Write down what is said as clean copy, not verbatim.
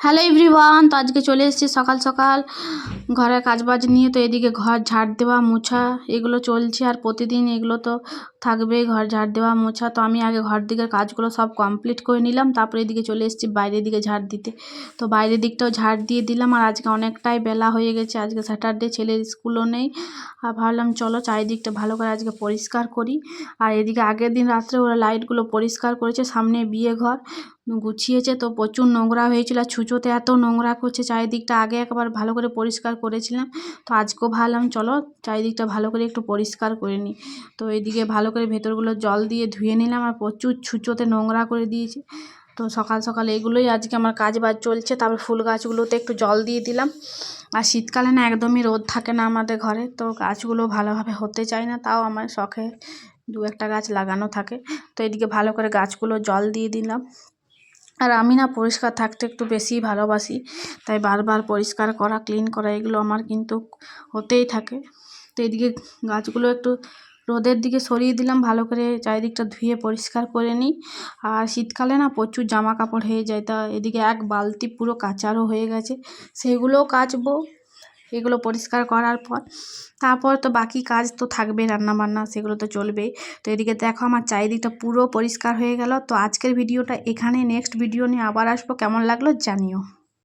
Hello everyone, তো আজকে চলে এসেছি সকাল সকাল ঘরের কাজবাজ নিয়ে। তো এদিকে ঘর ঝাড় দেওয়া মোছা এগুলো চলছে, আর প্রতিদিন এগুলো তো থাকবেই, ঘর ঝাড় দেওয়া মোছা। তো আমি আগে ঘর দিকের কাজগুলো সব কমপ্লিট করে নিলাম, তারপরে এদিকে চলে এসেছি বাইরের দিকে ঝাড় দিতে। তো বাইরের দিকটাও ঝাড় দিয়ে দিলাম। আর আজকে অনেকটাই বেলা হয়ে গেছে, আজকে স্যাটারডে, ছেলের স্কুলও নেই। আর ভাবলাম চলো চারিদিকটা ভালো করে আজকে পরিষ্কার করি। আর এদিকে আগের দিন রাত্রে ওরা লাইটগুলো পরিষ্কার করেছে, সামনে বিয়ে ঘর গুছিয়েছে, তো প্রচুর নোংরা হয়েছিল। আর ছুঁচোতে এত নোংরা করছে চারিদিকটা, আগে একবার ভালো করে পরিষ্কার করেছিলাম। তো আজকেও ভাবলাম চলো চারিদিকটা ভালো করে একটু পরিষ্কার করে নিই। তো এদিকে ভালো করে ভেতরগুলো জল দিয়ে ধুয়ে নিলাম, আর প্রচুর ছুঁচোতে নোংরা করে দিয়েছে। তো সকাল সকাল এগুলোই আজকে আমার কাজ বাজ চলছে। তারপর ফুল গাছগুলোতে একটু জল দিয়ে দিলাম। আর শীতকালে না একদমই রোদ থাকে না আমাদের ঘরে, তো গাছগুলো ভালোভাবে হতে চায় না, তাও আমার শখে দু একটা গাছ লাগানো থাকে। তো এদিকে ভালো করে গাছগুলো জল দিয়ে দিলাম। আর আমি না পরিষ্কার থাকতে একটু বেশিই ভালোবাসি, তাই বারবার পরিষ্কার করা, ক্লিন করা এগুলো আমার কিন্তু হতেই থাকে। তো এদিকে গাছগুলো একটু রোদের দিকে সরিয়ে দিলাম, ভালো করে চারিদিকটা ধুয়ে পরিষ্কার করে নিই। আর শীতকালে না প্রচুর জামা কাপড় হয়ে যায়, তা এদিকে এক বালতি পুরো কাচারও হয়ে গেছে, সেগুলোও কাচবো এগুলো পরিষ্কার করার পর। তারপর তো বাকি কাজ তো থাকবেই, রান্নাবান্না সেগুলো তো চলবেই। তো এদিকে দেখো আমার চারিদিকটা পুরো পরিষ্কার হয়ে গেল। তো আজকের ভিডিওটা এখানে, নেক্সট ভিডিও নিয়ে আবার আসবো, কেমন লাগলো জানিও।